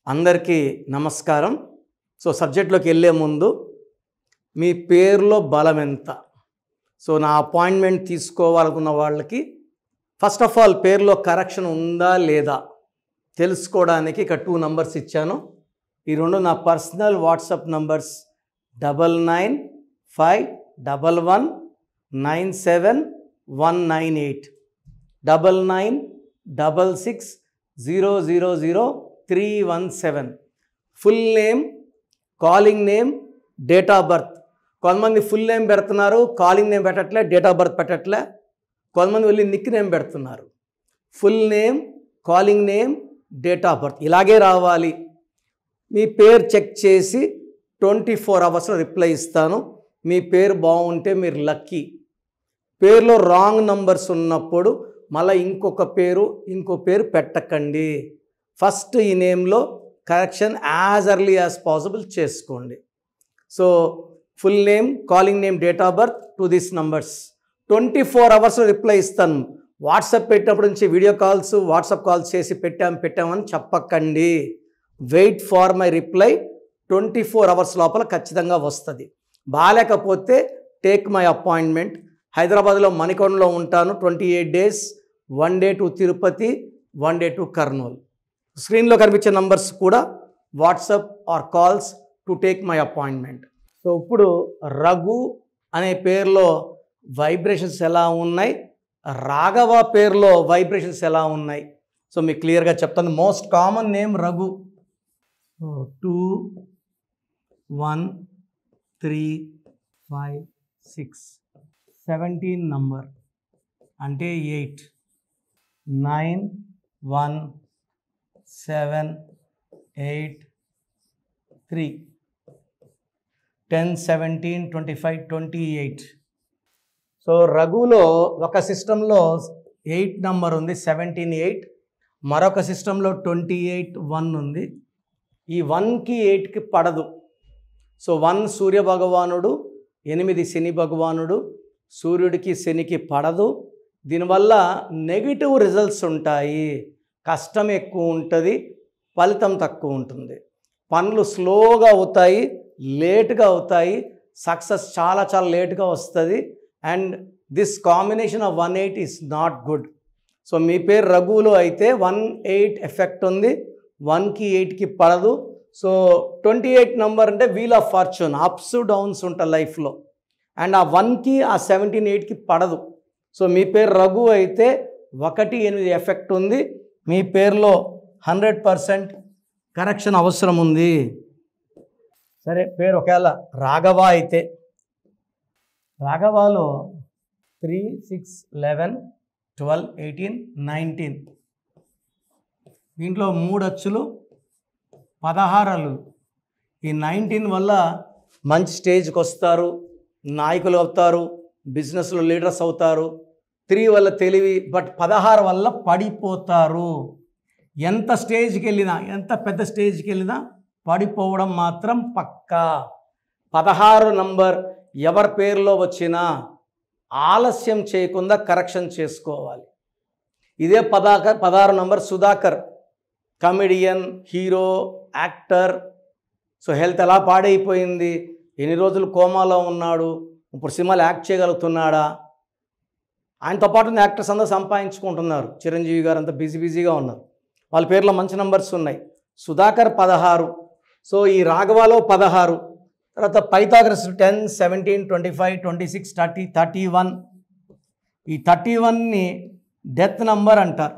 అందరికీ నమస్కారం. సో సబ్జెక్ట్లోకి వెళ్ళే ముందు మీ పేరులో బలం ఎంత? సో నా అపాయింట్మెంట్ తీసుకోవాలనుకున్న వాళ్ళకి ఫస్ట్ ఆఫ్ ఆల్ పేరులో కరెక్షన్ ఉందా లేదా తెలుసుకోవడానికి ఇక 2 నంబర్స్ ఇచ్చాను. ఈ రెండు నా personal WhatsApp numbers 9951197198 9966000317. Full name, calling name, date of birth. కొంతమంది ఫుల్ నేమ్ పెడుతున్నారు, కాలింగ్ నేమ్ పెట్టట్లే, డేట్ ఆఫ్ బర్త్ పెట్టట్లే. కొంతమంది వెళ్ళి నిక్ నేమ్ పెడుతున్నారు. Full name, calling name, date of birth ఇలాగే రావాలి. మీ పేరు చెక్ చేసి 24 అవర్స్లో రిప్లై ఇస్తాను. మీ పేరు బాగుంటే మీరు లక్కీ. పేరులో రాంగ్ నంబర్స్ ఉన్నప్పుడు మళ్ళీ ఇంకో పేరు పెట్టకండి. ఫస్ట్ ఈ నేమ్లో correction as early as possible చేసుకోండి. So full name, calling name, date of birth to this numbers 24 అవర్స్లో రిప్లై ఇస్తాను. వాట్సాప్ పెట్టినప్పటి నుంచి వీడియో కాల్స్, వాట్సాప్ కాల్స్ చేసి పెట్టామని చెప్పకండి. Wait for my reply. 24 hours లోపల ఖచ్చితంగా వస్తుంది. బాగాలేకపోతే టేక్ మై అపాయింట్మెంట్. హైదరాబాద్లో మణికొండలో ఉంటాను. 28 days, 1 day to Tirupati, 1 day to Kurnool. స్క్రీన్లో కనిపించే నంబర్స్ కూడా WhatsApp or calls to take my appointment. So ఇప్పుడు రఘు అనే పేరులో వైబ్రేషన్స్ ఎలా ఉన్నాయి, రాఘవ పేరులో వైబ్రేషన్స్ ఎలా ఉన్నాయి, సో మీకు క్లియర్గా చెప్తాను. Most common name Raghu. 2 1 3 5 6 17 number అంటే 8 9 1 7 8 3 10 17 25 28. సో రఘులో ఒక సిస్టంలో 8 నంబర్ ఉంది, 17 8. మరొక సిస్టంలో 28 1 ఉంది. ఈ 1కి 8కి పడదు. సో 1 సూర్య భగవానుడు, 8 శని భగవానుడు. సూర్యుడికి శనికి పడదు. దీనివల్ల నెగిటివ్ రిజల్ట్స్ ఉంటాయి. కష్టం ఎక్కువ ఉంటుంది, ఫలితం తక్కువ ఉంటుంది. పనులు స్లోగా అవుతాయి, లేట్గా అవుతాయి. సక్సెస్ చాలా లేట్గా వస్తుంది. And this combination of 1 8 is not good. So మీ పేరు రఘువులో అయితే 1 8 ఎఫెక్ట్ ఉంది, 1కి 8కి పడదు. సో 28 నంబర్ అంటే wheel of fortune, ups downs ఉంటాయి లైఫ్లో. అండ్ ఆ 1కి ఆ 17 8కి పడదు. సో మీ పేరు రఘు అయితే 1 8 ఎఫెక్ట్ ఉంది. మీ పేరులో 100% కరెక్షన్ అవసరం ఉంది. సరే, పేరు ఒకవేళ రాఘవ అయితే రాఘవాలో 3 6 11 12 18 19. దీంట్లో 3 అచ్చులు, 16. ఈ 19 వల్ల మంచి స్టేజ్కి వస్తారు, నాయకులు అవుతారు, బిజినెస్లో లీడర్స్ అవుతారు. 3 వల్ల తెలివి, బట్ 16 వల్ల పడిపోతారు. ఎంత స్టేజ్కి వెళ్ళినా, ఎంత పెద్ద స్టేజ్కి వెళ్ళినా పడిపోవడం మాత్రం పక్కా. 16 నంబర్ ఎవరి పేరులో వచ్చినా ఆలస్యం చేయకుండా కరెక్షన్ చేసుకోవాలి. ఇదే 16 number Sudhakar, comedian, hero, actor. So health ఎలా పాడైపోయింది, ఎన్ని రోజులు కోమాలో ఉన్నాడు, ఇప్పుడు సినిమాలు యాక్ట్ చేయగలుగుతున్నాడా? ఆయనతో పాటు యాక్టర్స్ అందరూ సంపాదించుకుంటున్నారు. చిరంజీవి గారు అంతా బిజీగా ఉన్నారు. వాళ్ళ పేర్లో మంచి నంబర్స్ ఉన్నాయి. సుధాకర్ 16. సో ఈ రాఘవాలో 16. తర్వాత పైథాగరస్ 10 17 25 26 30 31. ఈ 31ని డెత్ నంబర్ అంటారు.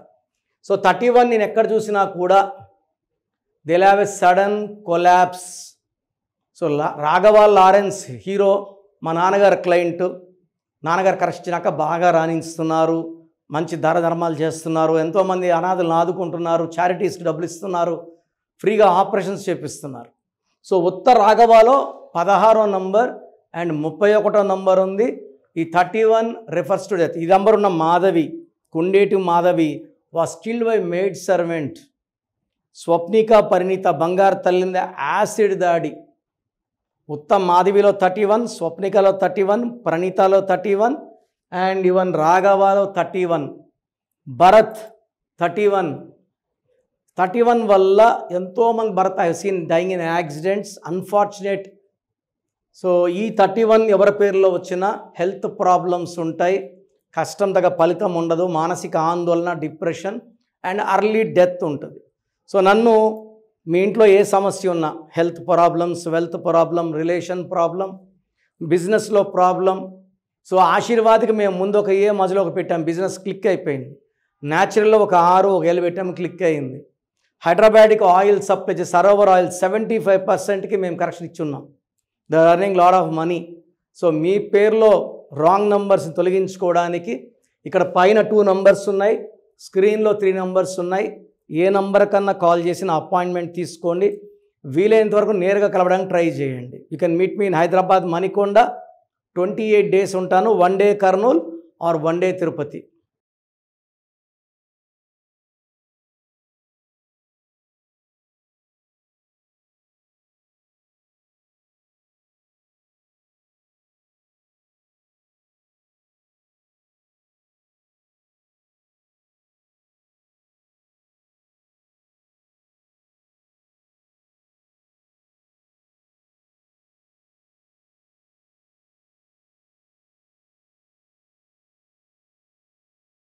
సో 31 నేను ఎక్కడ చూసినా కూడా they have a sudden collapse. So Raghava Lawrence hero, మా నాన్నగారు క్లయింట్. నాన్నగారు కరెక్ట్ బాగా రాణిస్తున్నారు, మంచి ధర్మాలు చేస్తున్నారు, ఎంతోమంది అనాథులను ఆదుకుంటున్నారు, చారిటీస్కి డబ్బులు ఇస్తున్నారు, ఫ్రీగా ఆపరేషన్స్ చేపిస్తున్నారు. సో ఉత్త రాఘవాలో 16వ నంబర్ అండ్ 31వ నంబర్ ఉంది. ఈ 31 రిఫర్స్ టు డెత్. ఈ నంబర్ ఉన్న Madhavi, Kundeti Madhavi was killed by maid servant. Swapnika Parineeta బంగారు తల్లింద యాసిడ్ దాడి. ఉత్తమ్ మాధవిలో 31, స్వప్నికలో 31, ప్రణీతలో 31 అండ్ ఈవెన్ రాఘవాలో 31, భరత్ 31, 31 వల్ల ఎంతోమంది భర్త I seen dying in accidents, unfortunate. So ఈ 31 ఎవరి పేరులో వచ్చినా హెల్త్ ప్రాబ్లమ్స్ ఉంటాయి, కష్టం తగ్గ ఫలితం ఉండదు, మానసిక ఆందోళన, డిప్రెషన్ అండ్ అర్లీ డెత్ ఉంటుంది. సో నన్ను మీ ఇంట్లో ఏ సమస్య ఉన్నా, health problems, wealth problem, relation problem, బిజినెస్లో ప్రాబ్లం, సో ఆశీర్వాద్కి మేము ముందు ఒక ఏ మధ్యలో ఒక పెట్టాం, బిజినెస్ క్లిక్ అయిపోయింది. న్యాచురల్లో ఒక 6 ఒక ఏళ్ళు పెట్టాము, క్లిక్ అయింది. హైదరాబాద్కి ఆయిల్ సప్లై చేసి సరోవర్ ఆయిల్ 75%కి మేము కరెక్షన్ ఇచ్చున్నాం. They are earning lot of money. So మీ పేరులో రాంగ్ నంబర్స్ని తొలగించుకోవడానికి ఇక్కడ పైన 2 నంబర్స్ ఉన్నాయి, స్క్రీన్లో 3 నంబర్స్ ఉన్నాయి. ఏ నంబర్ కన్నా కాల్ చేసిన అపాయింట్మెంట్ తీసుకోండి. వీలైనంత వరకు నేరుగా కలవడానికి ట్రై చేయండి. You can meet me in Hyderabad Manikonda. 28 days ఉంటాను, 1 day Kurnool or 1 day Tirupati.